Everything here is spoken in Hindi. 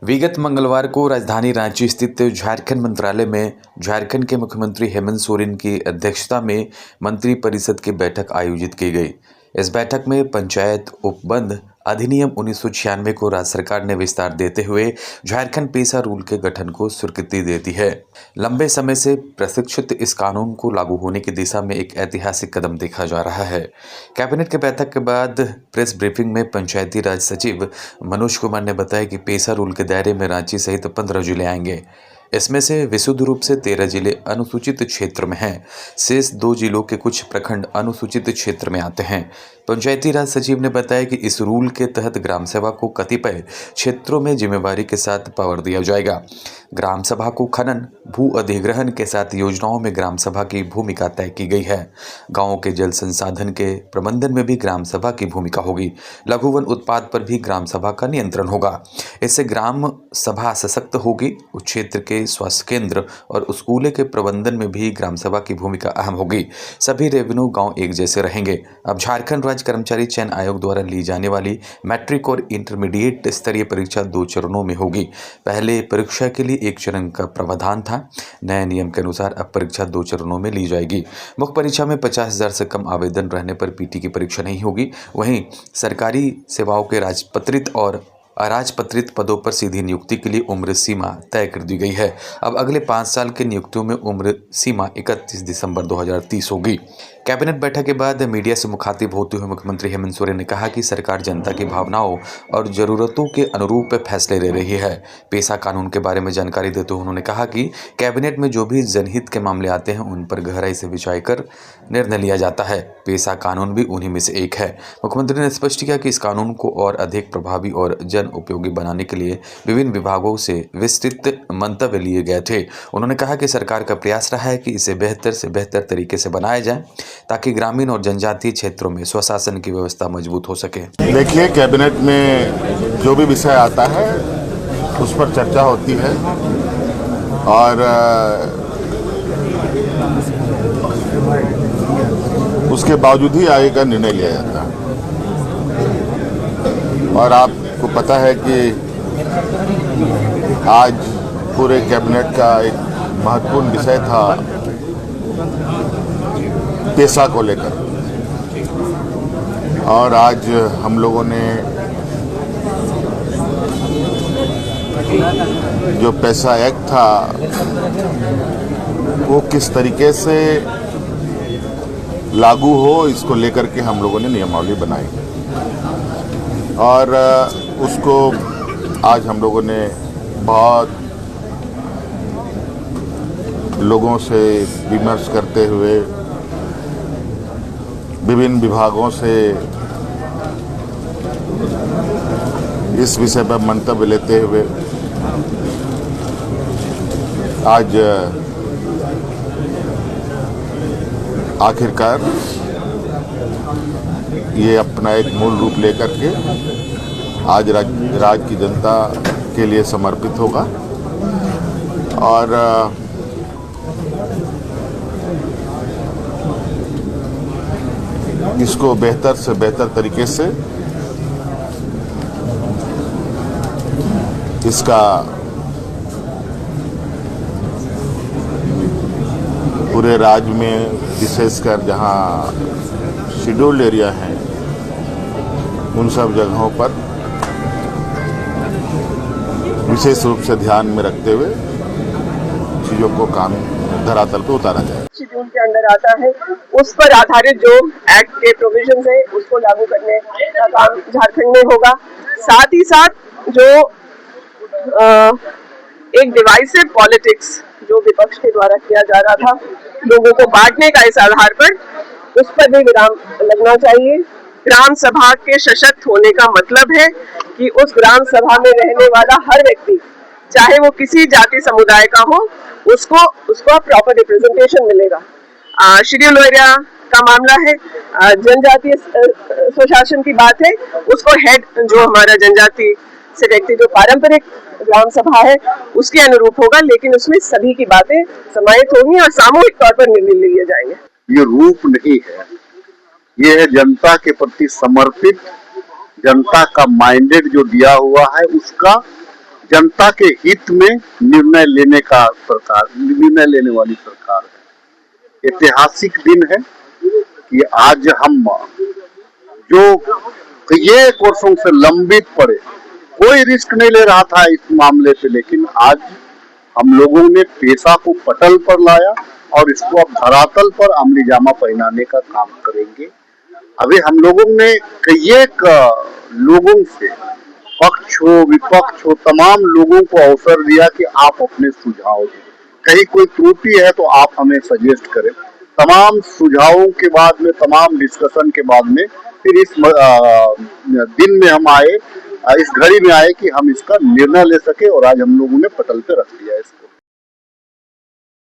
विगत मंगलवार को राजधानी रांची स्थित झारखंड मंत्रालय में झारखंड के मुख्यमंत्री हेमंत सोरेन की अध्यक्षता में मंत्रिपरिषद की बैठक आयोजित की गई। इस बैठक में पंचायत उपबंध अधिनियम 1996 को राज्य सरकार ने विस्तार देते हुए झारखंड पेसा रूल के गठन को स्वीकृति दे दी है। लंबे समय से प्रतीक्षित इस कानून को लागू होने की दिशा में एक ऐतिहासिक कदम देखा जा रहा है। कैबिनेट के बैठक के बाद प्रेस ब्रीफिंग में पंचायती राज सचिव मनोज कुमार ने बताया कि पेसा रूल के दायरे में रांची सहित 15 जिले आएंगे। इसमें से विशुद्ध रूप से 13 जिले अनुसूचित क्षेत्र में हैं। शेष 2 जिलों के कुछ प्रखंड अनुसूचित क्षेत्र में आते हैं। पंचायती राज सचिव ने बताया कि इस रूल के तहत ग्राम सभा को कतिपय क्षेत्रों में जिम्मेवारी के साथ पावर दिया जाएगा। ग्राम सभा को खनन, भू अधिग्रहण के साथ योजनाओं में ग्राम सभा की भूमिका तय की गई है। गाँव के जल संसाधन के प्रबंधन में भी ग्राम सभा की भूमिका होगी। लघु वन उत्पाद पर भी ग्राम सभा का नियंत्रण होगा। इससे ग्राम सभा सशक्त होगी। उस क्षेत्र के स्वास्थ्य केंद्र और स्कूलों के प्रबंधन में भी ग्राम सभा की भूमिका अहम होगी। सभी रेवेन्यू गांव एक जैसे रहेंगे। अब झारखंड राज्य कर्मचारी चयन आयोग द्वारा ली जाने वाली मैट्रिक और इंटरमीडिएट स्तरीय परीक्षा 2 चरणों में होगी। पहले परीक्षा के लिए 1 चरण का प्रावधान था। नए नियम के अनुसार अब परीक्षा 2 चरणों में ली जाएगी। मुख्य परीक्षा में 50,000 से कम आवेदन रहने पर पीटी की परीक्षा नहीं होगी। वहीं सरकारी सेवाओं के राजपत्रित और अराजपत्रित पदों पर सीधी नियुक्ति के लिए उम्र सीमा तय कर दी गई है। अब अगले 5 साल की नियुक्तियों में उम्र सीमा 31 दिसंबर 2030 होगी। कैबिनेट बैठक के बाद मीडिया से मुखातिब होते हुए मुख्यमंत्री हेमंत सोरेन ने कहा कि सरकार जनता की भावनाओं और ज़रूरतों के अनुरूप फैसले ले रही है। पेसा कानून के बारे में जानकारी देते हुए उन्होंने कहा कि कैबिनेट में जो भी जनहित के मामले आते हैं उन पर गहराई से विचार कर निर्णय लिया जाता है। पेसा कानून भी उन्हीं में से एक है। मुख्यमंत्री ने स्पष्ट किया कि इस कानून को और अधिक प्रभावी और जन उपयोगी बनाने के लिए विभिन्न विभागों से विस्तृत मंतव्य लिए गए थे। उन्होंने कहा कि सरकार का प्रयास रहा है कि इसे बेहतर से बेहतर तरीके से बनाया जाए ताकि ग्रामीण और जनजातीय क्षेत्रों में स्वशासन की व्यवस्था मजबूत हो सके। देखिए, कैबिनेट में जो भी विषय आता है उस पर चर्चा होती है और उसके बावजूद ही आगे का निर्णय लिया जाता है। और आपको पता है कि आज पूरे कैबिनेट का एक महत्वपूर्ण विषय था पेसा को लेकर, और आज हम लोगों ने जो पेसा एक्ट था वो किस तरीके से लागू हो, इसको लेकर के हम लोगों ने नियमावली बनाई और उसको आज हम लोगों ने बहुत लोगों से विमर्श करते हुए, विभिन्न विभागों से इस विषय पर मंतव्य लेते हुए आज आखिरकार ये अपना एक मूल रूप लेकर के आज राज्य की जनता के लिए समर्पित होगा और इसको बेहतर से बेहतर तरीके से इसका पूरे राज्य में, विशेषकर जहां शेड्यूल्ड एरिया हैं, उन सब जगहों पर विशेष रूप से ध्यान में रखते हुए चीज़ों को काम धरातल पर उतारा जाए। शेड्यूल के अंदर आता है, उस पर आधारित जो एक्ट के प्रोविजंस है उसको लागू करने का काम झारखंड में होगा। साथ ही साथ जो एक डिवाइसिव पॉलिटिक्स जो विपक्ष के द्वारा किया जा रहा था, लोगों को बांटने का इस आधार पर, उस पर भी विराम लगना चाहिए। ग्राम सभा के सशक्त होने का मतलब है कि उस ग्राम सभा में रहने वाला हर व्यक्ति, चाहे वो किसी जाति समुदाय का हो, उसको प्रॉपर रिप्रेजेंटेशन मिलेगा। शेड्यूल एरिया का मामला है, जनजातीय स्वशासन की बात है, उसको हेड जो हमारा जनजाति से व्यक्ति जो पारंपरिक ग्राम सभा है उसके अनुरूप होगा, लेकिन उसमें सभी की बातें समाहित होंगी और सामूहिक तौर पर निर्णय लिए जाएंगे। ये रूप नहीं है, ये है जनता के प्रति समर्पित, जनता का माइंडेड जो दिया हुआ है उसका जनता के हित में निर्णय लेने वाली सरकार है। ऐतिहासिक दिन है कि आज हम जो ये वर्षों से लंबित पड़े, कोई रिस्क नहीं ले रहा था इस मामले पे, लेकिन आज हम लोगों ने पेशा को पटल पर लाया और इसको अब धरातल पर अमलीजामा पहनाने का काम करेंगे। अभी हम लोगों ने कई लोगों से, पक्ष हो विपक्ष हो, तमाम लोगों को अवसर दिया कि आप अपने सुझाव दें, कहीं कोई त्रुटि है तो आप हमें सजेस्ट करें। तमाम सुझावों के बाद में, तमाम डिस्कशन के बाद में फिर इस दिन में हम आए, इस घड़ी में आए कि हम इसका निर्णय ले सके, और आज हम लोगों ने पटल पे रख दिया इसको।